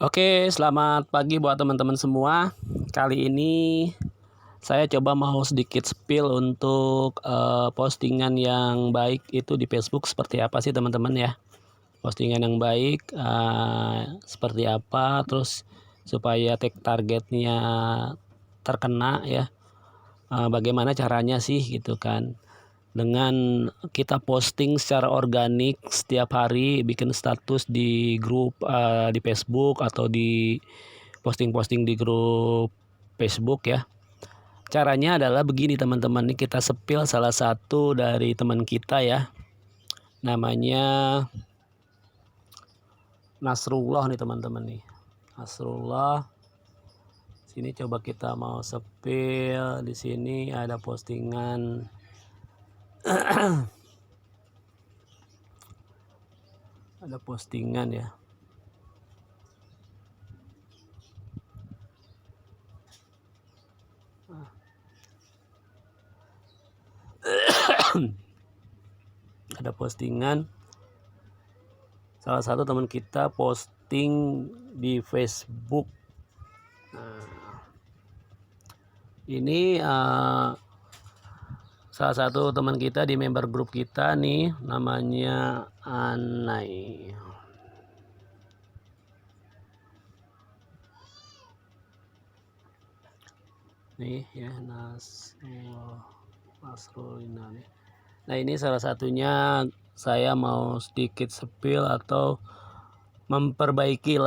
Oke, selamat pagi buat teman-teman semua. Kali ini saya coba mau sedikit spill untuk, postingan yang baik itu di Facebook seperti apa sih teman-teman ya. Postingan yang baik, seperti apa, terus supaya targetnya terkena ya, bagaimana caranya sih gitu kan. Dengan kita posting secara organik setiap hari, bikin status di grup, di Facebook atau di posting-posting di grup Facebook ya. Caranya adalah begini teman-teman, nih kita sepil salah satu dari teman kita ya, namanya Nasrullah nih teman-teman nih. Nasrullah, sini coba kita mau sepil, di sini ada postingan ada postingan ya. Ada postingan salah satu teman kita posting di Facebook. Nah, ini salah satu teman kita di member grup kita nih, namanya Anai. Nih ya, Nasrulina nih. Nah, ini salah satunya saya mau sedikit spill atau memperbaiki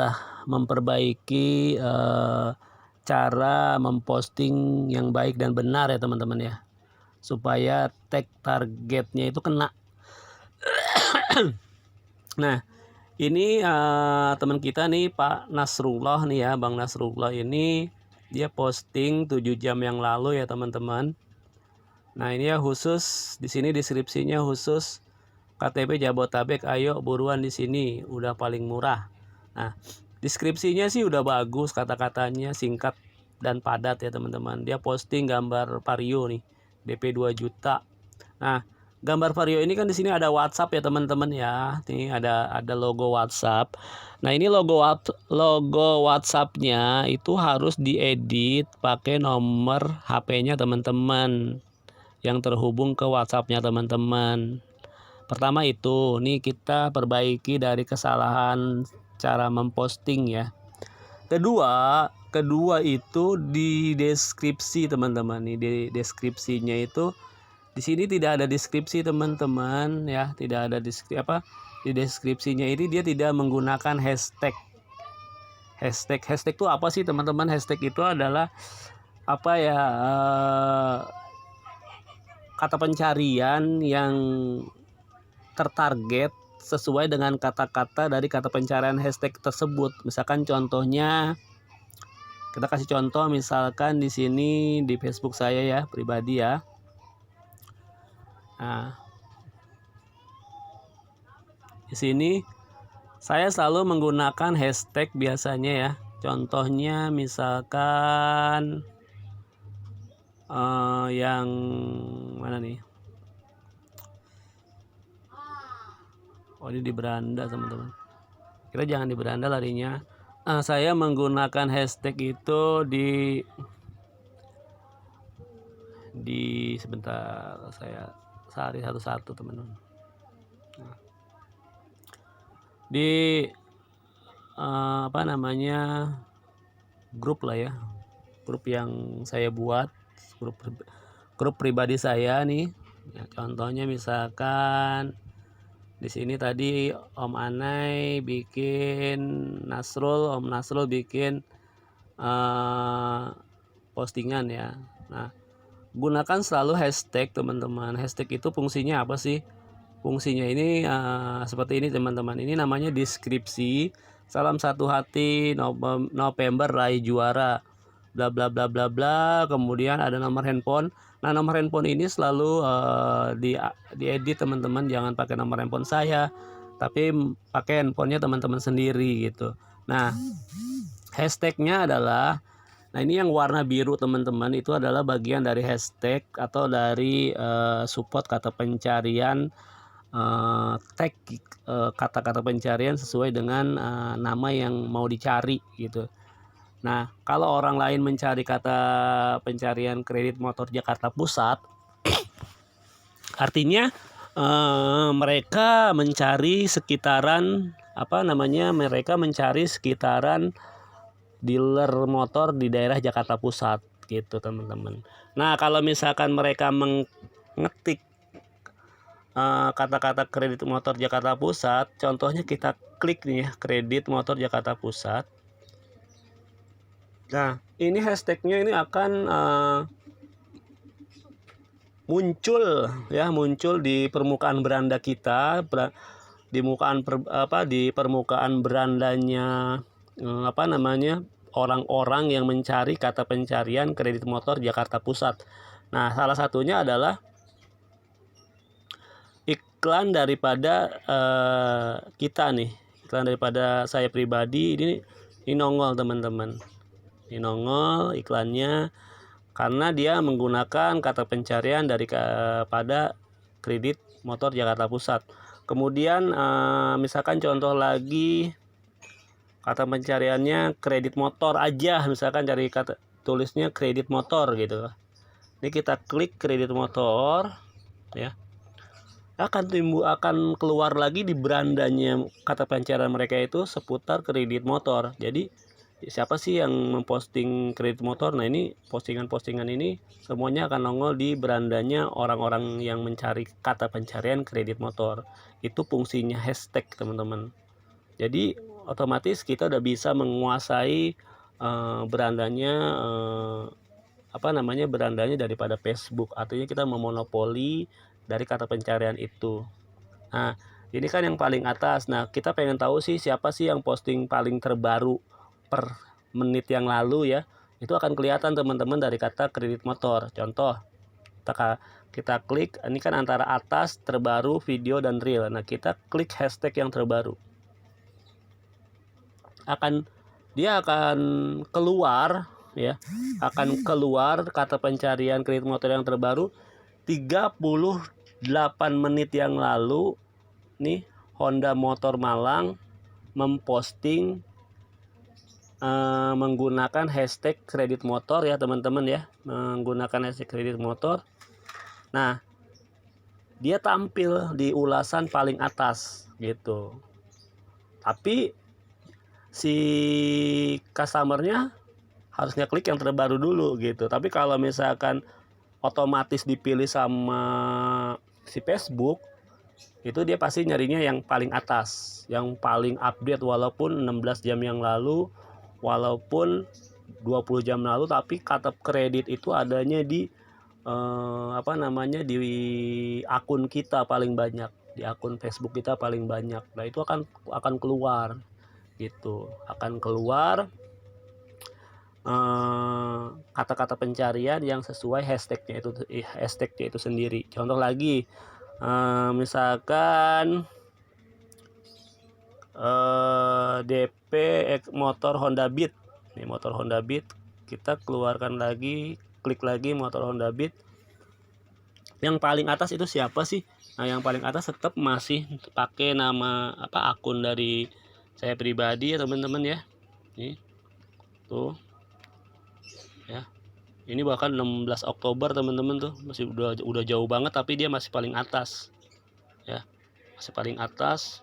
cara memposting yang baik dan benar ya teman-teman ya, supaya targetnya itu kena. Nah, ini teman kita nih Pak Nasrullah nih ya, Bang Nasrullah ini dia posting 7 jam yang lalu ya teman-teman. Nah, ini ya khusus di sini deskripsinya khusus KTP Jabotabek, ayo buruan di sini, udah paling murah. Nah, deskripsinya sih udah bagus, kata-katanya singkat dan padat ya teman-teman. Dia posting gambar Vario nih, DP 2 juta. Nah, gambar Vario ini kan di sini ada WhatsApp ya teman-teman ya. Ini ada logo WhatsApp. Nah, ini logo WhatsApp-nya itu harus diedit pakai nomor HP-nya teman-teman yang terhubung ke WhatsApp-nya teman-teman. Pertama itu, nih kita perbaiki dari kesalahan cara memposting ya. Kedua itu di deskripsi teman-teman. Nih di deskripsinya itu di sini tidak ada deskripsi teman-teman ya, tidak ada di deskripsinya ini dia tidak menggunakan hashtag. Hashtag itu apa sih teman-teman? Hashtag itu adalah apa ya? Kata pencarian yang tertarget sesuai dengan kata-kata dari kata pencarian hashtag tersebut. Misalkan contohnya, kita kasih contoh misalkan di sini di Facebook saya ya, pribadi ya. Nah, di sini saya selalu menggunakan hashtag biasanya ya. Contohnya misalkan yang mana nih? Oh, ini di beranda teman-teman. Kita jangan di beranda larinya. Saya menggunakan hashtag itu sebentar, saya cari satu-satu teman-teman. Nah, di apa namanya, grup lah ya, grup yang saya buat, grup pribadi saya nih ya, contohnya misalkan di sini tadi Om Anai bikin Om Nasrul bikin postingan ya. Nah, gunakan selalu hashtag teman-teman. Hashtag itu fungsinya apa sih? Fungsinya ini seperti ini teman-teman. Ini namanya deskripsi. Salam satu hati, November raih juara, bla bla bla bla bla. Kemudian ada nomor handphone. Nah, nomor handphone ini selalu diedit teman-teman. Jangan pakai nomor handphone saya, tapi pakai handphonenya teman-teman sendiri gitu. Nah, hashtagnya adalah, nah ini yang warna biru teman-teman, itu adalah bagian dari hashtag atau dari support kata pencarian tag kata-kata pencarian sesuai dengan nama yang mau dicari gitu. Nah, kalau orang lain mencari kata pencarian kredit motor Jakarta Pusat, artinya mereka mencari sekitaran mereka mencari sekitaran dealer motor di daerah Jakarta Pusat gitu teman-teman. Nah, kalau misalkan mereka mengetik kata-kata kredit motor Jakarta Pusat, contohnya kita klik nih ya, kredit motor Jakarta Pusat. Nah, ini hashtagnya ini akan muncul di permukaan beranda kita, di permukaan berandanya orang-orang yang mencari kata pencarian kredit motor Jakarta Pusat. Nah, salah satunya adalah iklan daripada kita nih, iklan daripada saya pribadi. Ini nongol teman-teman, ini nongol iklannya karena dia menggunakan kata pencarian pada kredit motor Jakarta Pusat. Kemudian misalkan contoh lagi, kata pencariannya kredit motor aja, misalkan cari kata tulisnya kredit motor gitu. Ini kita klik kredit motor ya, akan keluar lagi di berandanya kata pencarian mereka itu seputar kredit motor. Jadi siapa sih yang memposting kredit motor? Nah, ini postingan-postingan ini semuanya akan nongol di berandanya orang-orang yang mencari kata pencarian kredit motor. Itu fungsinya hashtag teman-teman. Jadi otomatis kita udah bisa menguasai berandanya berandanya daripada Facebook. Artinya kita memonopoli dari kata pencarian itu. Nah, ini kan yang paling atas. Nah, kita pengen tahu sih siapa sih yang posting paling terbaru per menit yang lalu ya. Itu akan kelihatan teman-teman dari kata kredit motor. Contoh, kita klik, ini kan antara atas, terbaru, video, dan reel. Nah, kita klik hashtag yang terbaru. Dia akan keluar ya. Akan keluar kata pencarian kredit motor yang terbaru 38 menit yang lalu nih. Honda Motor Malang memposting menggunakan hashtag kredit motor ya teman-teman ya, menggunakan hashtag kredit motor. Nah, dia tampil di ulasan paling atas gitu, tapi si customernya harusnya klik yang terbaru dulu gitu. Tapi kalau misalkan otomatis dipilih sama si Facebook, itu dia pasti nyarinya yang paling atas, yang paling update, walaupun 16 jam yang lalu, walaupun 20 jam lalu, tapi kata kredit itu adanya di di akun kita paling banyak, di akun Facebook kita paling banyak. Nah, itu akan keluar gitu, akan keluar kata-kata pencarian yang sesuai hashtagnya itu sendiri. Contoh lagi, misalkan DP motor Honda Beat. Nih, motor Honda Beat, kita keluarkan lagi, klik lagi motor Honda Beat. Yang paling atas itu siapa sih? Nah, yang paling atas tetap masih pakai nama akun dari saya pribadi ya teman-teman ya. Nih tuh ya, ini bahkan 16 Oktober teman-teman, tuh masih udah jauh banget, tapi dia masih paling atas ya, masih paling atas.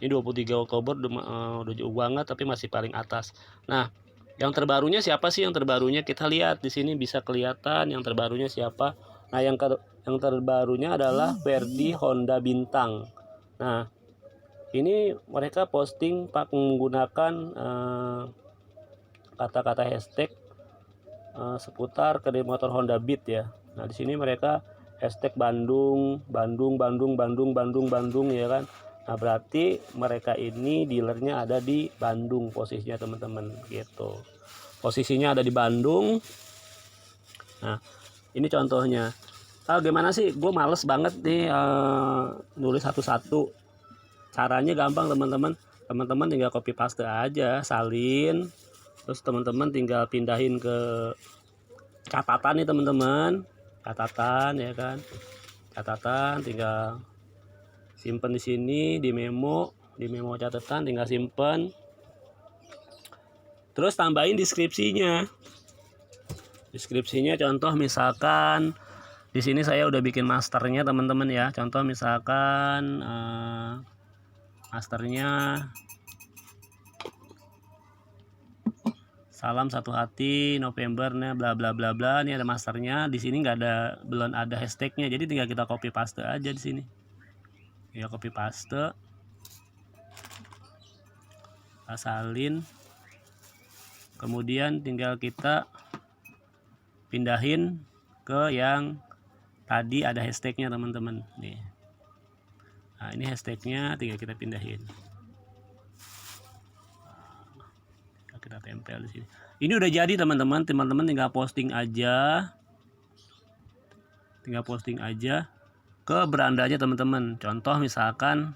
Ini 23 Oktober udah jauh banget, tapi masih paling atas. Nah, yang terbarunya siapa sih? Yang terbarunya kita lihat di sini bisa kelihatan yang terbarunya siapa. Nah, yang terbarunya adalah Verdi Honda Bintang. Nah, ini mereka posting menggunakan kata-kata hashtag seputar kredit motor Honda Beat ya. Nah, di sini mereka hashtag Bandung ya kan. Nah, berarti mereka ini dealernya ada di Bandung posisinya teman-teman gitu. Posisinya ada di Bandung. Nah, ini contohnya. Gimana sih? Gue males banget nih nulis satu-satu. Caranya gampang teman-teman. Teman-teman tinggal copy paste aja, salin. Terus teman-teman tinggal pindahin ke catatan nih teman-teman. Catatan ya kan. Catatan tinggal simpen di sini, di memo catatan, tinggal simpen. Terus tambahin deskripsinya. Deskripsinya contoh misalkan di sini saya udah bikin masternya teman-teman ya. Contoh misalkan masternya salam satu hati November nih bla bla bla bla. Ini ada masternya. Di sini belum ada hashtagnya. Jadi tinggal kita copy paste aja di sini. Ya copy paste. Salin. Kemudian tinggal kita pindahin ke yang tadi ada hashtagnya teman-teman nih. Nah ini hashtagnya tinggal kita pindahin. Kita tempel di sini. Ini udah jadi teman-teman. Teman-teman tinggal posting aja. Ke berandanya teman-teman. Contoh misalkan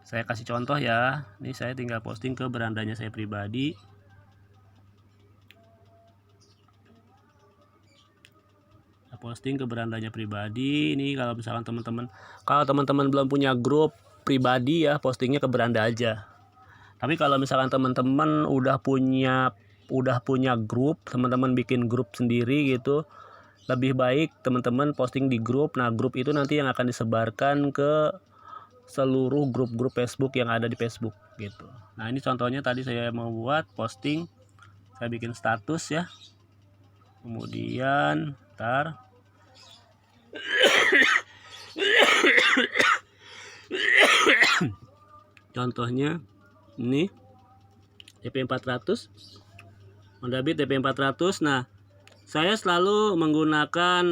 saya kasih contoh ya. Ini saya tinggal posting ke berandanya saya pribadi. Posting ke berandanya pribadi. Ini kalau misalkan teman-teman belum punya grup pribadi ya, postingnya ke beranda aja. Tapi kalau misalkan teman-teman udah punya grup, teman-teman bikin grup sendiri gitu, lebih baik teman-teman posting di grup. Nah grup itu nanti yang akan disebarkan ke seluruh grup-grup Facebook yang ada di Facebook gitu. Nah ini contohnya tadi saya mau buat posting, saya bikin status ya. Kemudian contohnya ini TP400 Honda Beat TP400. Nah saya selalu menggunakan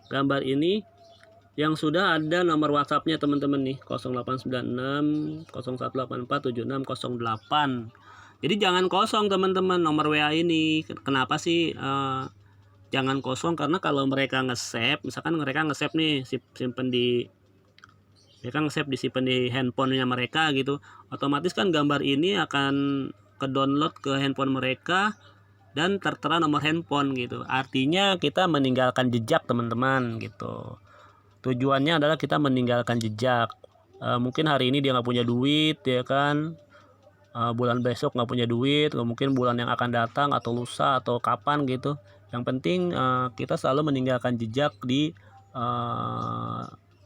gambar ini yang sudah ada nomor WhatsAppnya teman-teman nih, 0896 0184 7608. Jadi jangan kosong teman-teman nomor WA ini. Kenapa sih jangan kosong? Karena kalau mereka nge-save, misalkan mereka nge-save nih, simpen di handphonenya mereka gitu, otomatis kan gambar ini akan ke download ke handphone mereka dan tertera nomor handphone gitu. Artinya kita meninggalkan jejak teman-teman gitu. Tujuannya adalah kita meninggalkan jejak. Mungkin hari ini dia nggak punya duit ya kan, bulan besok nggak punya duit, mungkin bulan yang akan datang atau lusa atau kapan gitu. Yang penting kita selalu meninggalkan jejak di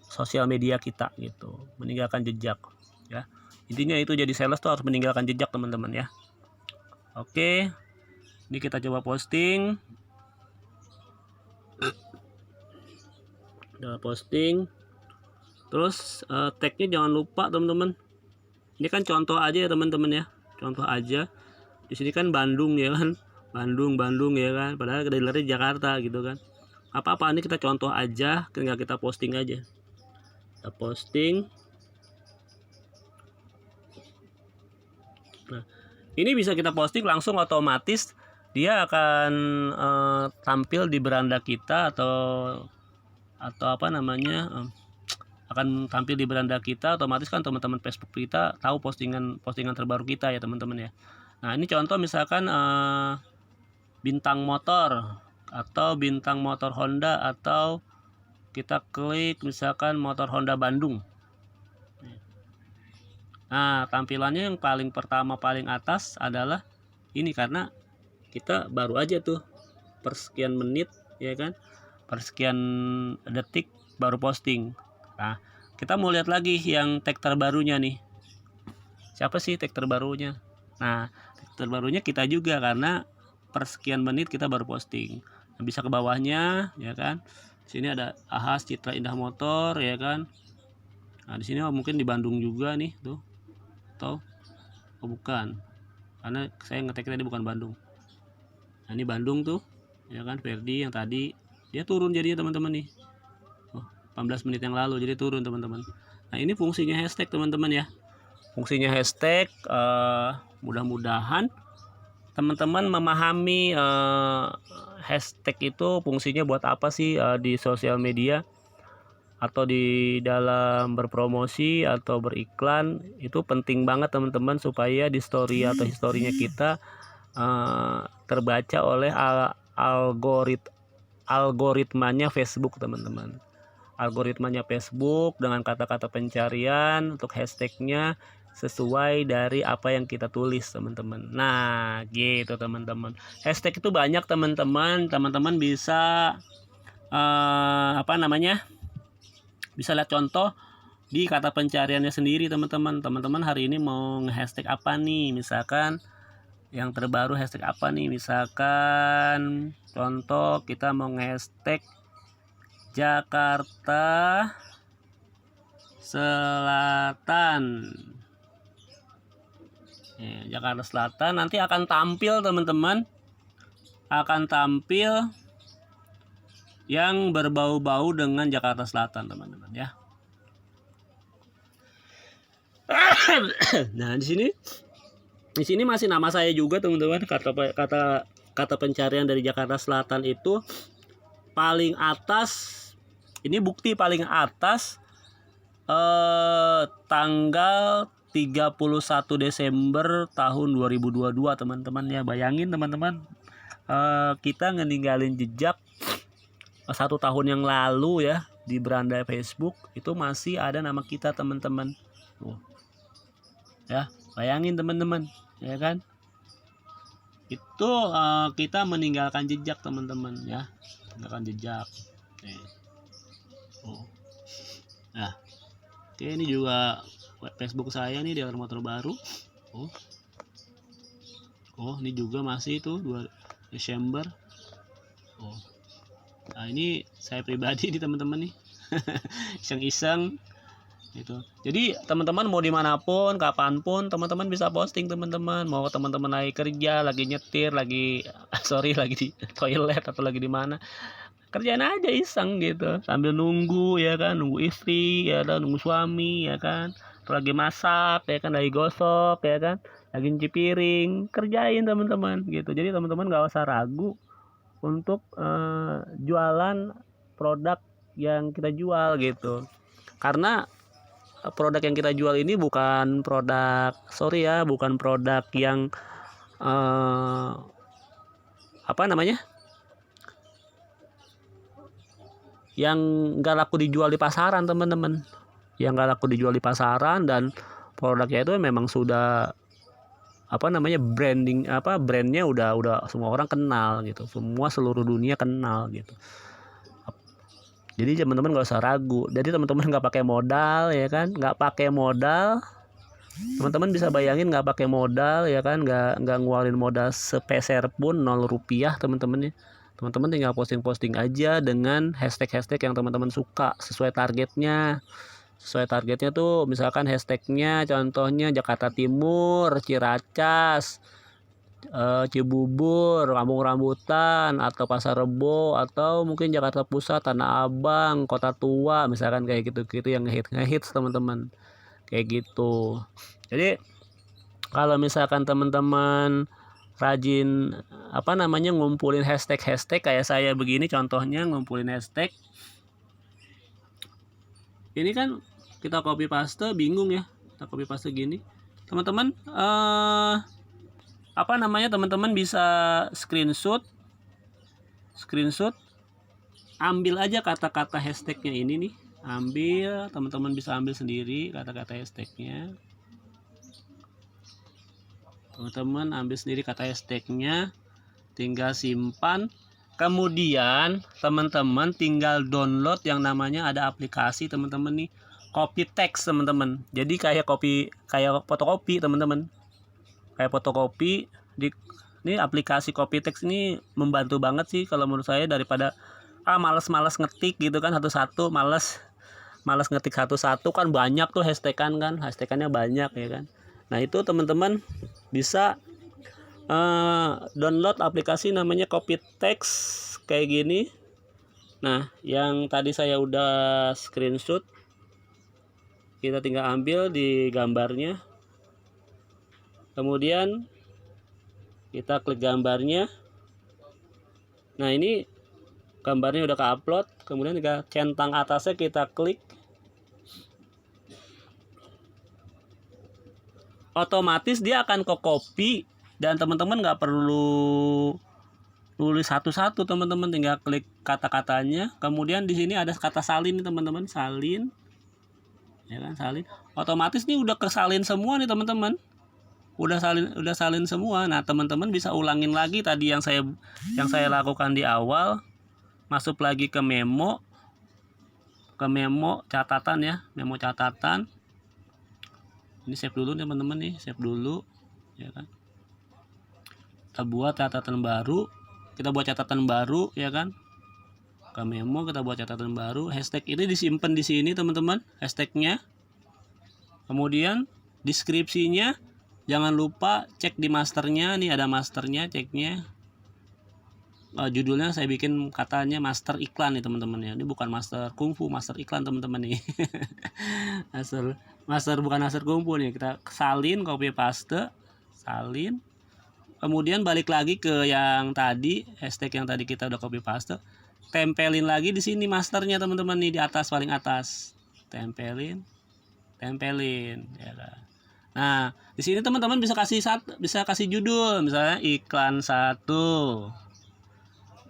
sosial media kita gitu, meninggalkan jejak ya. Intinya itu jadi sales tuh harus meninggalkan jejak teman-teman ya. Oke, ini kita coba posting. Udah posting, terus tagnya jangan lupa teman-teman. Ini kan contoh aja ya teman-teman ya, contoh aja. Di sini kan Bandung ya kan, Bandung ya kan, padahal dealernya Jakarta gitu kan. Apa-apa ini kita contoh aja, tinggal kita posting aja. Kita posting. Nah ini bisa kita posting langsung, otomatis dia akan tampil di beranda kita atau apa namanya, akan tampil di beranda kita. Otomatis kan teman-teman Facebook kita tahu postingan terbaru kita ya teman-teman ya. Nah ini contoh misalkan bintang motor atau bintang motor Honda, atau kita klik misalkan motor Honda Bandung. Nah tampilannya yang paling pertama paling atas adalah ini, karena kita baru aja tuh per sekian menit ya kan, per sekian detik baru posting. Nah kita mau lihat lagi yang tag terbarunya nih, siapa sih tag terbarunya. Nah tag terbarunya kita juga, karena per sekian menit kita baru posting. Nah, bisa ke bawahnya ya kan, sini ada Ahas Citra Indah Motor ya kan. Nah di sini mungkin di Bandung juga nih tuh, atau bukan, karena saya ngetek tadi bukan Bandung. Nah ini Bandung tuh ya kan, Ferdi yang tadi dia turun jadinya teman-teman nih. 18 menit yang lalu jadi turun teman-teman. Nah ini fungsinya hashtag teman-teman ya, fungsinya hashtag. Mudah-mudahan teman-teman memahami hashtag itu fungsinya buat apa sih di sosial media atau di dalam berpromosi atau beriklan. Itu penting banget teman-teman, supaya di story atau historinya kita terbaca oleh algoritmanya Facebook teman-teman. algoritmanya Facebook dengan kata-kata pencarian untuk hashtagnya sesuai dari apa yang kita tulis, teman-teman. Nah, gitu teman-teman. Hashtag itu banyak, teman-teman. Teman-teman bisa bisa lihat contoh di kata pencariannya sendiri, teman-teman. Teman-teman hari ini mau nge-hashtag apa nih? Misalkan yang terbaru hashtag apa nih? Misalkan contoh kita mau nge-hashtag Jakarta Selatan. Jakarta Selatan nanti akan tampil, teman-teman. Akan tampil yang berbau-bau dengan Jakarta Selatan, teman-teman ya. Nah, di sini masih nama saya juga, teman-teman. Kata pencarian dari Jakarta Selatan itu paling atas. Ini bukti paling atas tanggal 31 Desember tahun 2022, teman-teman ya. Bayangin, teman-teman, kita ngeninggalin jejak 1 tahun yang lalu ya di beranda Facebook, itu masih ada nama kita, teman-teman. Ya, bayangin, teman-teman, ya kan? Itu kita meninggalkan jejak, teman-teman ya. Meninggalkan jejak. Nah, oke, ini juga Facebook saya nih di alamat terbaru. Ini juga masih itu 2 Desember. Nah, ini saya pribadi nih, teman-teman nih. Iseng-iseng gitu. Jadi teman-teman mau dimanapun, kapanpun, teman-teman bisa posting, teman-teman. Mau teman-teman lagi kerja, lagi nyetir, lagi lagi di toilet atau lagi di mana, kerjaan aja iseng gitu, sambil nunggu ya kan, nunggu istri ya kan, nunggu suami ya kan, atau lagi masak ya kan, lagi gosok ya kan, lagi nyuci piring, kerjain, teman-teman gitu. Jadi teman-teman nggak usah ragu untuk jualan produk yang kita jual gitu, karena produk yang kita jual ini bukan produk yang yang nggak laku dijual di pasaran, teman-teman. Yang nggak laku dijual di pasaran, dan produknya itu memang sudah brandnya udah semua orang kenal gitu, semua seluruh dunia kenal gitu. Jadi teman-teman nggak usah ragu. Jadi teman-teman nggak pakai modal ya kan, teman-teman bisa bayangin nggak pakai modal ya kan, nggak ngeluarin modal sepeser pun, 0 rupiah, teman-teman ya. Teman-teman tinggal posting aja dengan hashtag yang teman-teman suka, sesuai targetnya tuh. Misalkan hashtagnya contohnya Jakarta Timur, Ciracas, Cibubur, Kampung Rambutan, atau Pasar Rebo, atau mungkin Jakarta Pusat, Tanah Abang, Kota Tua, misalkan kayak gitu-gitu yang ngehits, teman-teman, kayak gitu. Jadi kalau misalkan teman-teman rajin ngumpulin hashtag kayak saya begini, contohnya ngumpulin hashtag ini kan, kita copy paste bingung ya, kita copy paste gini, teman-teman. Teman-teman bisa screenshot, ambil aja kata-kata hashtagnya ini nih, teman-teman bisa ambil sendiri kata-kata hashtagnya, teman-teman ambil sendiri kata hashtagnya, tinggal simpan. Kemudian teman-teman tinggal download yang namanya, ada aplikasi, teman-teman nih, copy text, teman-teman. Jadi kayak fotokopi, teman-teman. Kayak fotokopi ini aplikasi copy text ini membantu banget sih kalau menurut saya, daripada malas ngetik gitu kan satu-satu, malas ngetik satu-satu kan, banyak tuh hashtagannya banyak ya kan. Nah, itu teman-teman bisa download aplikasi namanya copy text kayak gini. Nah, yang tadi saya udah screenshot, kita tinggal ambil di gambarnya, kemudian kita klik gambarnya. Nah, ini gambarnya udah ke-upload, kemudian kita centang atasnya, kita klik, otomatis dia akan ke copy, dan teman-teman nggak perlu tulis satu-satu teman-teman, tinggal klik kata-katanya. Kemudian di sini ada kata salin nih teman-teman, salin. Ya kan, salin. Otomatis nih udah kesalin semua nih teman-teman. Udah salin semua. Nah, teman-teman bisa ulangin lagi tadi yang saya lakukan di awal. Masuk lagi ke memo catatan ya, memo catatan. Ini save dulu teman-teman nih, save dulu ya kan. Kita buat catatan baru ya kan. Ke memo kita buat catatan baru. Hashtag ini disimpan di sini teman-teman, hashtagnya. Kemudian deskripsinya jangan lupa cek di masternya, nih ada masternya, ceknya. Judulnya saya bikin katanya master iklan nih teman-teman ya. Ini bukan master kungfu, master iklan teman-teman nih. master bukan master kungfu nih. Kita salin, copy paste, salin. Kemudian balik lagi ke yang tadi, hashtag yang tadi kita udah copy paste. Tempelin lagi di sini masternya teman-teman nih, di atas, paling atas. Tempelin ya kan. Nah, di sini teman-teman bisa kasih judul, misalnya iklan 1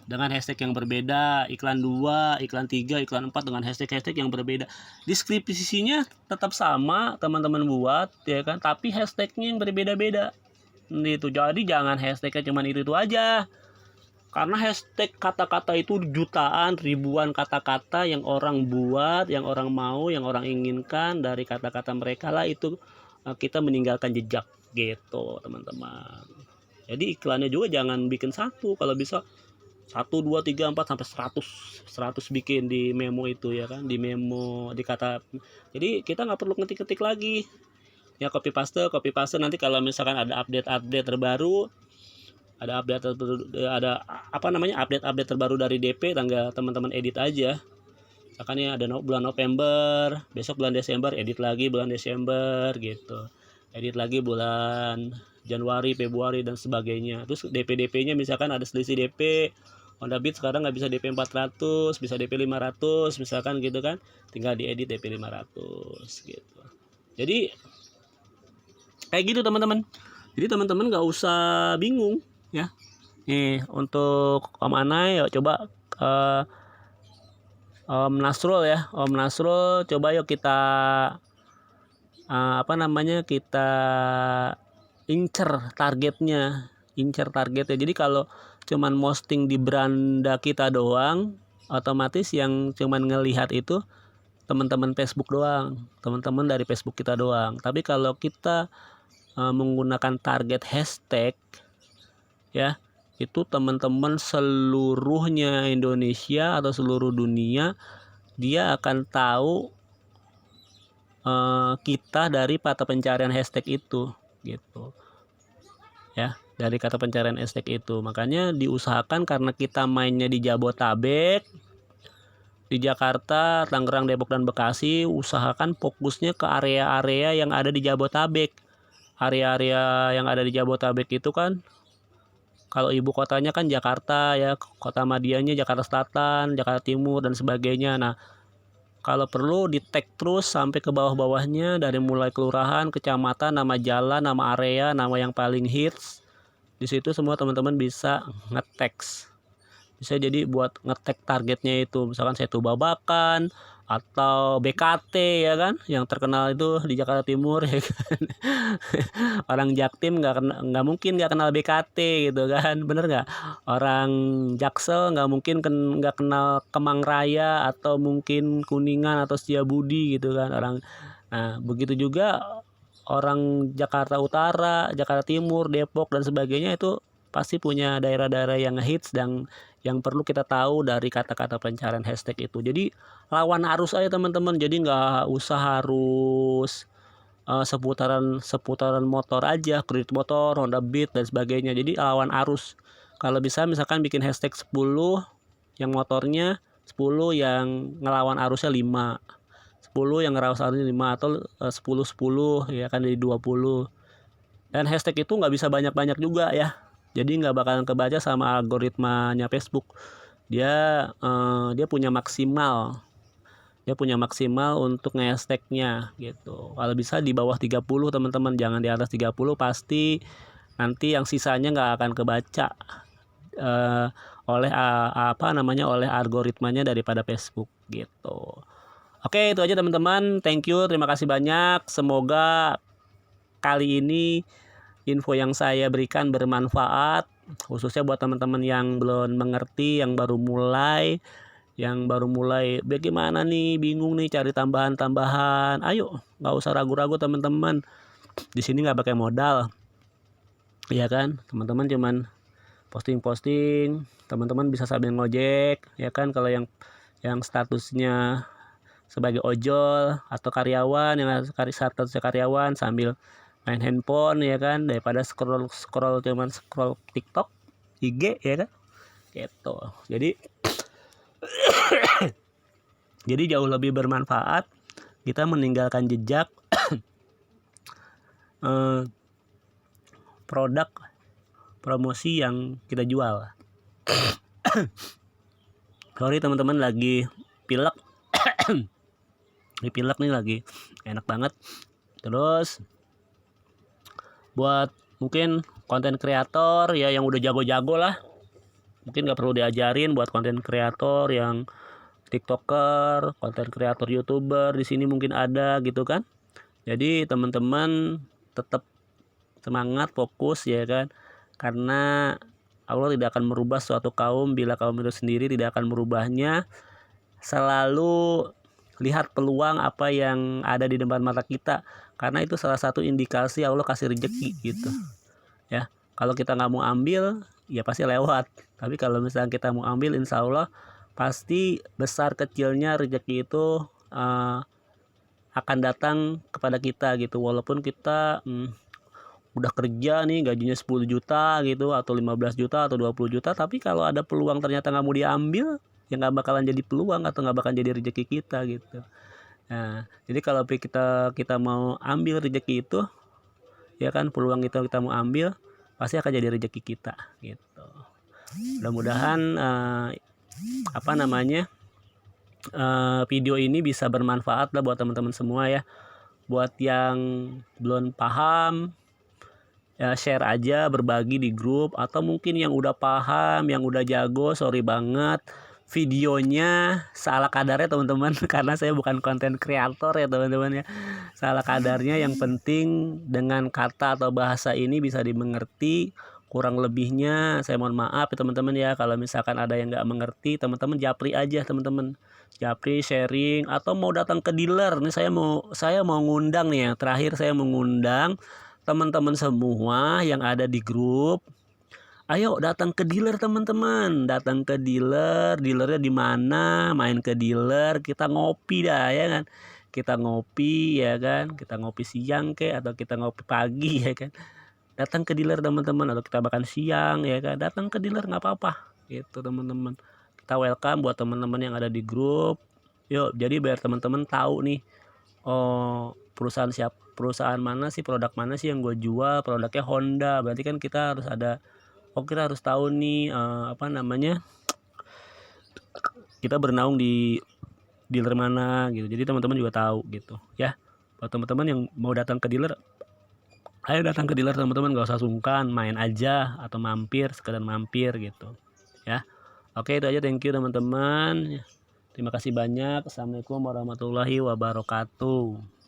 dengan hashtag yang berbeda, iklan 2, iklan 3, iklan 4 dengan hashtag yang berbeda. Deskripsinya tetap sama teman-teman buat ya kan, tapi hashtagnya yang berbeda-beda. Itu jadi jangan hashtagnya cuma itu aja. Karena hashtag kata-kata itu jutaan, ribuan kata-kata yang orang buat, yang orang mau, yang orang inginkan dari kata-kata mereka lah, itu kita meninggalkan jejak gitu teman-teman. Jadi iklannya juga jangan bikin satu, kalau bisa 1, 2, 3, 4 sampai 100 bikin di memo itu ya kan, di memo, di kata. Jadi kita nggak perlu ngetik-ngetik lagi ya, copy paste nanti kalau misalkan ada update terbaru, update terbaru dari DP, tanggal teman-teman edit aja. Misalkan ya ada bulan November, besok bulan Desember, edit lagi bulan Desember gitu, edit lagi bulan Januari, Februari dan sebagainya. Terus DP-nya misalkan ada selisih DP, Honda Beat sekarang nggak bisa DP 400, bisa DP 500 misalkan gitu kan, tinggal diedit DP 500 gitu. Jadi kayak gitu teman-teman. Jadi teman-teman nggak usah bingung ya. Nih untuk Om Anai, yuk coba Om Nasrul coba yuk kita kita incer targetnya. Jadi kalau cuman posting di beranda kita doang, otomatis yang cuman ngelihat itu teman-teman Facebook doang, teman-teman dari Facebook kita doang. Tapi kalau kita menggunakan target hashtag ya, itu teman-teman seluruhnya Indonesia atau seluruh dunia, dia akan tahu kita dari kata pencarian hashtag itu gitu ya, dari kata pencarian hashtag itu. Makanya diusahakan, karena kita mainnya di Jabotabek, di Jakarta, Tangerang, Depok dan Bekasi, usahakan fokusnya ke area-area yang ada di Jabotabek. Area-area yang ada di Jabotabek itu kan, kalau ibu kotanya kan Jakarta ya, kota medianya Jakarta Selatan, Jakarta Timur dan sebagainya. Nah, kalau perlu di tag terus sampai ke bawah-bawahnya, dari mulai kelurahan, kecamatan, nama jalan, nama area, nama yang paling hits. Di situ semua teman-teman bisa nge-text. Bisa jadi buat nge-tag targetnya itu, misalkan Setu Babakan atau BKT ya kan, yang terkenal itu di Jakarta Timur ya kan. Orang Jaktim nggak mungkin nggak kenal BKT gitu kan, bener nggak? Orang Jaksel nggak mungkin nggak kenal Kemang Raya atau mungkin Kuningan atau Setiabudi gitu kan orang. Nah begitu juga orang Jakarta Utara, Jakarta Timur, Depok dan sebagainya, itu pasti punya daerah-daerah yang hits dan yang perlu kita tahu dari kata-kata pencarian hashtag itu. Jadi lawan arus aja teman-teman, jadi nggak usah harus seputaran motor aja, kredit motor, Honda Beat dan sebagainya. Jadi lawan arus. Kalau bisa misalkan bikin hashtag 10 yang motornya, 10 yang ngelawan arusnya 5, 10 yang ngelawan arusnya 5, atau 10 ya kan, jadi 20. Dan hashtag itu nggak bisa banyak-banyak juga ya, jadi nggak bakalan kebaca sama algoritmanya Facebook. Dia punya maksimal untuk nge-hashtagnya gitu. Kalau bisa di bawah 30 teman-teman, jangan di atas 30, pasti nanti yang sisanya nggak akan kebaca oleh oleh algoritmanya daripada Facebook gitu. Oke, itu aja teman-teman. Thank you, terima kasih banyak. Semoga kali ini info yang saya berikan bermanfaat, khususnya buat teman-teman yang belum mengerti, yang baru mulai bagaimana nih, bingung nih cari tambahan-tambahan. Ayo, nggak usah ragu-ragu teman-teman. Di sini nggak pakai modal, ya kan? Teman-teman cuman posting-posting, teman-teman bisa sambil ngojek, ya kan? Kalau yang statusnya sebagai ojol atau karyawan, yang statusnya karyawan sambil main handphone, ya kan, daripada scroll cuman scroll TikTok, IG, ya kan, gitu. Jadi jauh lebih bermanfaat kita meninggalkan jejak produk promosi yang kita jual. Sorry teman-teman, lagi pilek. Pilek nih, lagi enak banget. Terus buat mungkin konten kreator ya yang udah jago-jago lah, mungkin nggak perlu diajarin. Buat konten kreator yang TikToker, konten kreator YouTuber, di sini mungkin ada gitu kan. Jadi teman-teman tetap semangat, fokus, ya kan, karena Allah tidak akan merubah suatu kaum bila kaum itu sendiri tidak akan merubahnya. Selalu lihat peluang apa yang ada di depan mata kita, karena itu salah satu indikasi Allah kasih rezeki gitu ya. Kalau kita nggak mau ambil ya pasti lewat, tapi kalau misalnya kita mau ambil, insya Allah pasti besar kecilnya rezeki itu akan datang kepada kita gitu. Walaupun kita udah kerja nih gajinya 10 juta gitu, atau 15 juta atau 20 juta, tapi kalau ada peluang ternyata nggak mau diambil, ya nggak bakalan jadi peluang atau nggak bakalan jadi rezeki kita gitu. Nah, jadi kalau kita mau ambil rezeki itu, ya kan, peluang itu kita mau ambil, pasti akan jadi rezeki kita gitu. Mudah-mudahan video ini bisa bermanfaat lah buat teman-teman semua ya. Buat yang belum paham, ya share aja, berbagi di grup, atau mungkin yang udah paham, yang udah jago, sorry banget videonya salah kadarnya teman-teman. Karena saya bukan konten kreator ya teman-teman ya, salah kadarnya. Yang penting dengan kata atau bahasa ini bisa dimengerti, kurang lebihnya saya mohon maaf ya teman-teman ya. Kalau misalkan ada yang nggak mengerti, teman-teman japri aja, teman-teman japri, sharing, atau mau datang ke dealer nih. Saya mau ngundang nih, yang terakhir saya mengundang teman-teman semua yang ada di grup. Ayo datang ke dealer teman-teman, datang ke dealer. Dealernya di mana? Main ke dealer, kita ngopi dah ya kan. Kita ngopi ya kan, kita ngopi siang atau kita ngopi pagi ya kan. Datang ke dealer teman-teman, atau kita makan siang ya kan. Datang ke dealer nggak apa-apa gitu teman-teman. Kita welcome buat teman-teman yang ada di grup. Yuk, jadi biar teman-teman tahu nih, oh perusahaan mana sih, produk mana sih yang gue jual. Produknya Honda, berarti kan kita harus ada, kita harus tahu nih kita bernaung di dealer mana gitu. Jadi teman-teman juga tahu gitu ya. Buat teman-teman yang mau datang ke dealer, ayo datang ke dealer teman-teman, gak usah sungkan, main aja atau mampir, sekedar mampir gitu ya. Oke, itu aja. Thank you teman-teman, terima kasih banyak. Assalamualaikum warahmatullahi wabarakatuh.